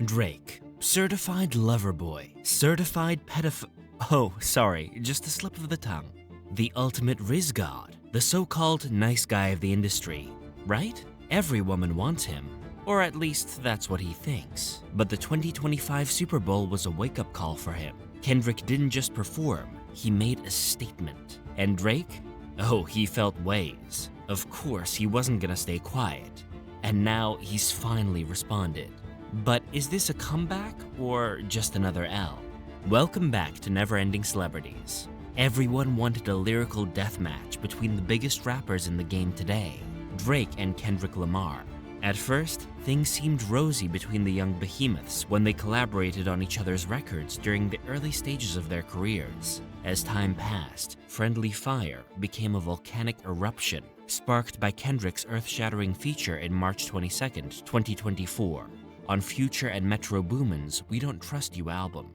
Drake, certified lover boy, certified oh, sorry, just a slip of the tongue. The ultimate rizz god, the so-called nice guy of the industry, right? Every woman wants him, or at least that's what he thinks. But the 2025 Super Bowl was a wake-up call for him. Kendrick didn't just perform, he made a statement. And Drake? Oh, he felt ways. Of course, he wasn't gonna stay quiet. And now he's finally responded. But is this a comeback or just another L? Welcome back to Never Ending Celebrities. Everyone wanted a lyrical deathmatch between the biggest rappers in the game today, Drake and Kendrick Lamar. At first, things seemed rosy between the young behemoths when they collaborated on each other's records during the early stages of their careers. As time passed, friendly fire became a volcanic eruption, sparked by Kendrick's earth-shattering feature in March 22, 2024, on Future and Metro Boomin's We Don't Trust You album.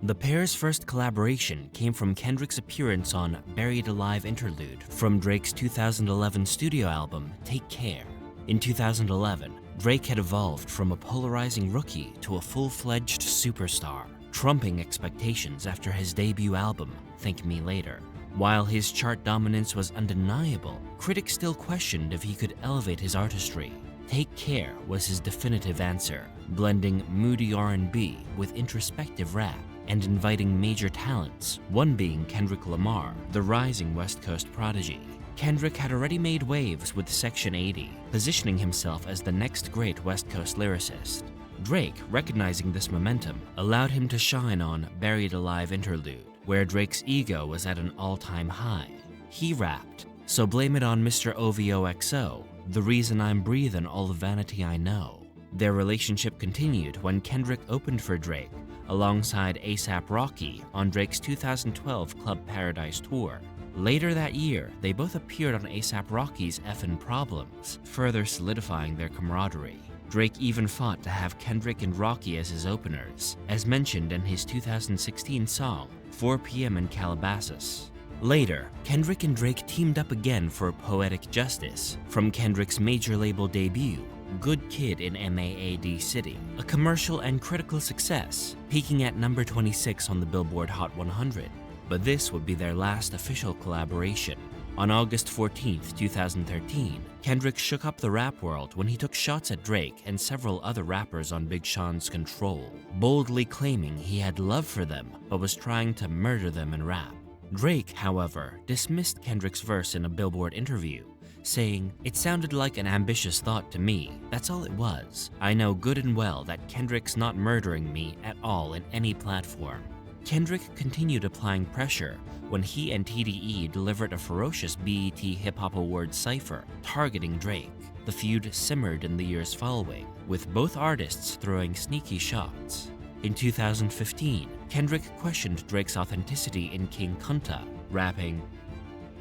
The pair's first collaboration came from Kendrick's appearance on Buried Alive Interlude from Drake's 2011 studio album, Take Care. In 2011, Drake had evolved from a polarizing rookie to a full-fledged superstar, trumping expectations after his debut album, Thank Me Later. While his chart dominance was undeniable, critics still questioned if he could elevate his artistry. Take Care was his definitive answer, blending moody R&B with introspective rap and inviting major talents, one being Kendrick Lamar, the rising West Coast prodigy. Kendrick had already made waves with Section 80, positioning himself as the next great West Coast lyricist. Drake, recognizing this momentum, allowed him to shine on Buried Alive Interlude, where Drake's ego was at an all-time high. He rapped, "So blame it on Mr. OVOXO, the reason I'm breathing all the vanity I know." Their relationship continued when Kendrick opened for Drake, alongside A$AP Rocky on Drake's 2012 Club Paradise tour. Later that year, they both appeared on A$AP Rocky's Effin' Problems, further solidifying their camaraderie. Drake even fought to have Kendrick and Rocky as his openers, as mentioned in his 2016 song, 4 p.m. in Calabasas. Later, Kendrick and Drake teamed up again for Poetic Justice, from Kendrick's major label debut, Good Kid in MAAD City, a commercial and critical success, peaking at number 26 on the Billboard Hot 100. But this would be their last official collaboration. On August 14, 2013, Kendrick shook up the rap world when he took shots at Drake and several other rappers on Big Sean's Control, boldly claiming he had love for them but was trying to murder them in rap. Drake, however, dismissed Kendrick's verse in a Billboard interview, saying, "It sounded like an ambitious thought to me, that's all it was. I know good and well that Kendrick's not murdering me at all in any platform." Kendrick continued applying pressure when he and TDE delivered a ferocious BET Hip Hop Awards cypher targeting Drake. The feud simmered in the years following, with both artists throwing sneaky shots. In 2015, Kendrick questioned Drake's authenticity in King Kunta, rapping,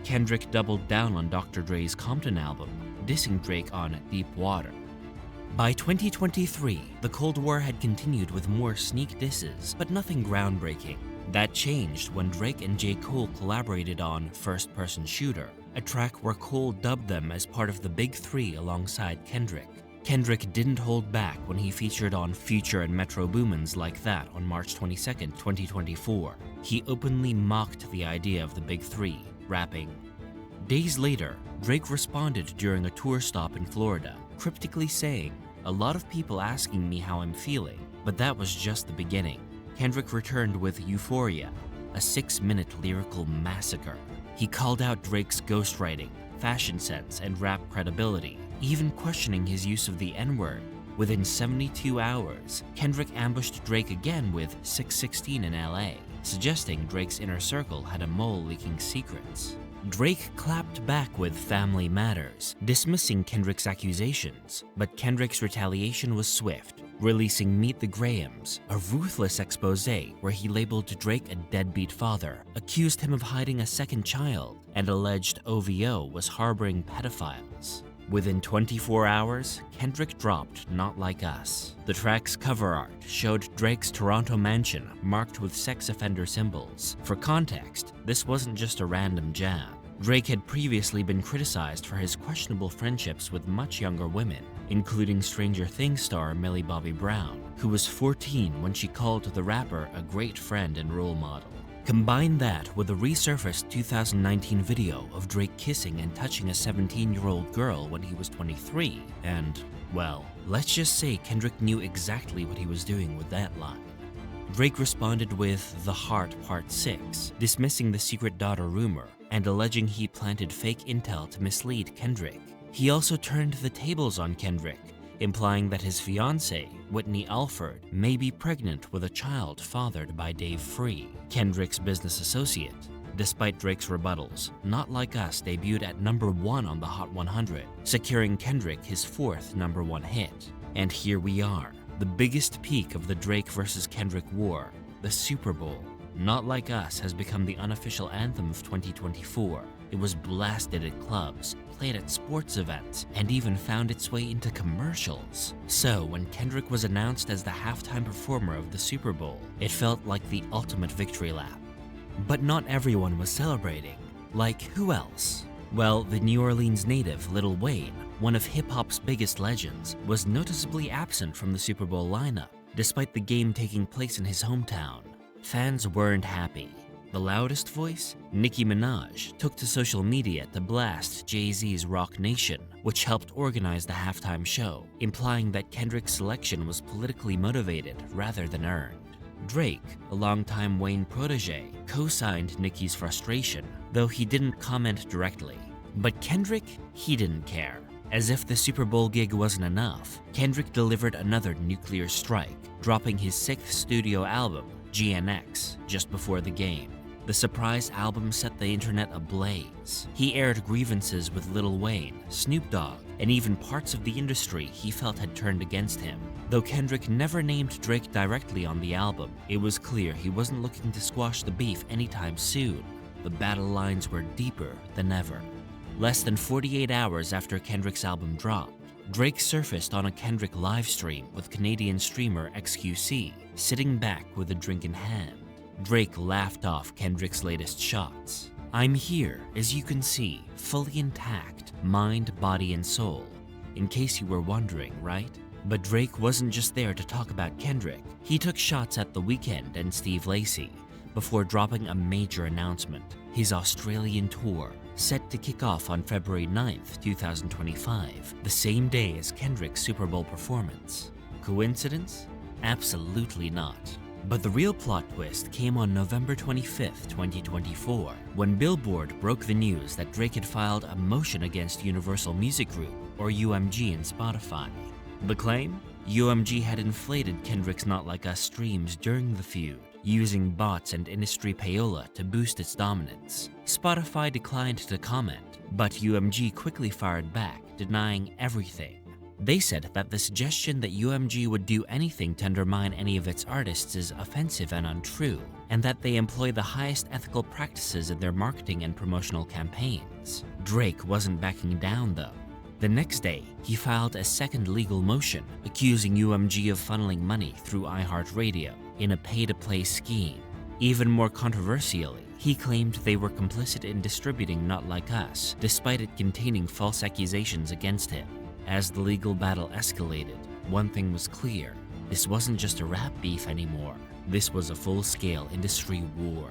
Kendrick doubled down on Dr. Dre's Compton album, dissing Drake on Deep Water. By 2023, the Cold War had continued with more sneak disses, but nothing groundbreaking. That changed when Drake and J. Cole collaborated on First Person Shooter, a track where Cole dubbed them as part of the Big Three alongside Kendrick. Kendrick didn't hold back when he featured on Future and Metro Boomin's Like That on March 22, 2024. He openly mocked the idea of the Big Three, rapping. Days later, Drake responded during a tour stop in Florida, cryptically saying, "A lot of people asking me how I'm feeling, but that was just the beginning." Kendrick returned with Euphoria, a 6-minute lyrical massacre. He called out Drake's ghostwriting, fashion sense, and rap credibility, even questioning his use of the N-word. Within 72 hours, Kendrick ambushed Drake again with 616 in LA, suggesting Drake's inner circle had a mole leaking secrets. Drake clapped back with Family Matters, dismissing Kendrick's accusations, but Kendrick's retaliation was swift, releasing Meet the Grahams, a ruthless expose where he labeled Drake a deadbeat father, accused him of hiding a second child, and alleged OVO was harboring pedophiles. Within 24 hours, Kendrick dropped Not Like Us. The track's cover art showed Drake's Toronto mansion marked with sex offender symbols. For context, this wasn't just a random jab. Drake had previously been criticized for his questionable friendships with much younger women, including Stranger Things star Millie Bobby Brown, who was 14 when she called the rapper a great friend and role model. Combine that with a resurfaced 2019 video of Drake kissing and touching a 17-year-old girl when he was 23, and, well, let's just say Kendrick knew exactly what he was doing with that line. Drake responded with The Heart Part 6, dismissing the secret daughter rumor and alleging he planted fake intel to mislead Kendrick. He also turned the tables on Kendrick, implying that his fiancée, Whitney Alford, may be pregnant with a child fathered by Dave Free, Kendrick's business associate. Despite Drake's rebuttals, Not Like Us debuted at #1 on the Hot 100, securing Kendrick his 4th #1 hit. And here we are, the biggest peak of the Drake versus Kendrick war, the Super Bowl. Not Like Us has become the unofficial anthem of 2024. It was blasted at clubs, played at sports events, and even found its way into commercials. So when Kendrick was announced as the halftime performer of the Super Bowl, it felt like the ultimate victory lap. But not everyone was celebrating. Like who else? Well, the New Orleans native Lil Wayne, one of hip-hop's biggest legends, was noticeably absent from the Super Bowl lineup, despite the game taking place in his hometown. Fans weren't happy. The loudest voice, Nicki Minaj, took to social media to blast Jay-Z's Rock Nation, which helped organize the halftime show, implying that Kendrick's selection was politically motivated rather than earned. Drake, a longtime Wayne protege, co-signed Nicki's frustration, though he didn't comment directly. But Kendrick, he didn't care. As if the Super Bowl gig wasn't enough, Kendrick delivered another nuclear strike, dropping his 6th studio album, GNX, just before the game. The surprise album set the internet ablaze. He aired grievances with Lil Wayne, Snoop Dogg, and even parts of the industry he felt had turned against him. Though Kendrick never named Drake directly on the album, it was clear he wasn't looking to squash the beef anytime soon. The battle lines were deeper than ever. Less than 48 hours after Kendrick's album dropped, Drake surfaced on a Kendrick livestream with Canadian streamer XQC, sitting back with a drink in hand. Drake laughed off Kendrick's latest shots. "I'm here, as you can see, fully intact, mind, body, and soul. In case you were wondering, right?" But Drake wasn't just there to talk about Kendrick. He took shots at The Weeknd and Steve Lacy before dropping a major announcement: his Australian tour, set to kick off on February 9th, 2025, the same day as Kendrick's Super Bowl performance. Coincidence? Absolutely not. But the real plot twist came on November 25th, 2024, when Billboard broke the news that Drake had filed a motion against Universal Music Group, or UMG, and Spotify. The claim? UMG had inflated Kendrick's Not Like Us streams during the feud, using bots and industry payola to boost its dominance. Spotify declined to comment, but UMG quickly fired back, denying everything. They said that the suggestion that UMG would do anything to undermine any of its artists is offensive and untrue, and that they employ the highest ethical practices in their marketing and promotional campaigns. Drake wasn't backing down though. The next day, he filed a second legal motion accusing UMG of funneling money through iHeartRadio in a pay-to-play scheme. Even more controversially, he claimed they were complicit in distributing Not Like Us, despite it containing false accusations against him. As the legal battle escalated, one thing was clear: this wasn't just a rap beef anymore. This was a full-scale industry war.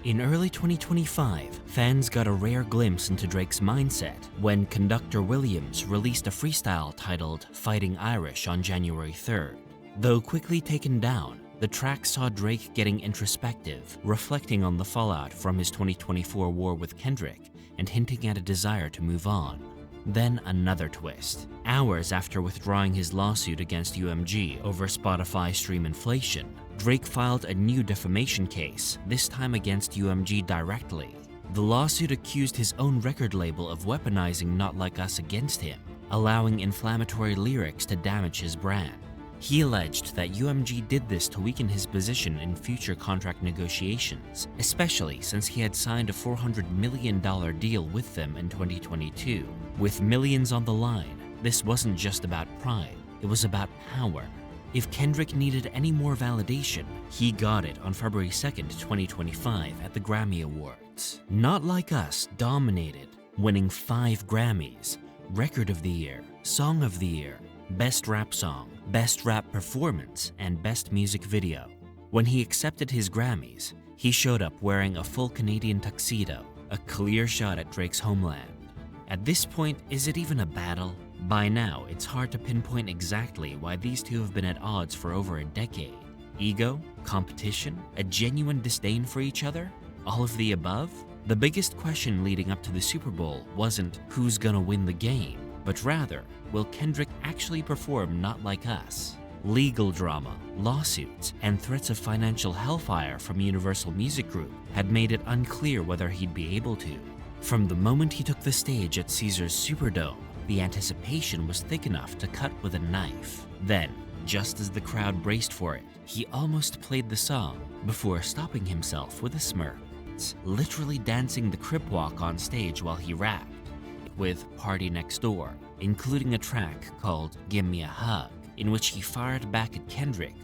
In early 2025, fans got a rare glimpse into Drake's mindset when Conductor Williams released a freestyle titled Fighting Irish on January 3rd. Though quickly taken down, the track saw Drake getting introspective, reflecting on the fallout from his 2024 war with Kendrick and hinting at a desire to move on. Then another twist. Hours after withdrawing his lawsuit against UMG over Spotify stream inflation, Drake filed a new defamation case, this time against UMG directly. The lawsuit accused his own record label of weaponizing Not Like Us against him, allowing inflammatory lyrics to damage his brand. He alleged that UMG did this to weaken his position in future contract negotiations, especially since he had signed a $400 million deal with them in 2022. With millions on the line, this wasn't just about pride, it was about power. If Kendrick needed any more validation, he got it on February 2nd, 2025 at the Grammy Awards. Not Like Us dominated, winning 5 Grammys: Record of the Year, Song of the Year, Best Rap Song, Best Rap Performance, and Best Music Video. When he accepted his Grammys, he showed up wearing a full Canadian tuxedo, a clear shot at Drake's homeland. At this point, is it even a battle? By now, it's hard to pinpoint exactly why these two have been at odds for over a decade. Ego? Competition? A genuine disdain for each other? All of the above? The biggest question leading up to the Super Bowl wasn't who's gonna win the game, but rather, will Kendrick actually perform Not Like Us? Legal drama, lawsuits, and threats of financial hellfire from Universal Music Group had made it unclear whether he'd be able to. From the moment he took the stage at Caesars Superdome, the anticipation was thick enough to cut with a knife. Then, just as the crowd braced for it, he almost played the song before stopping himself with a smirk, literally dancing the crip walk on stage while he rapped, with Party Next Door, including a track called Give Me a Hug, in which he fired back at Kendrick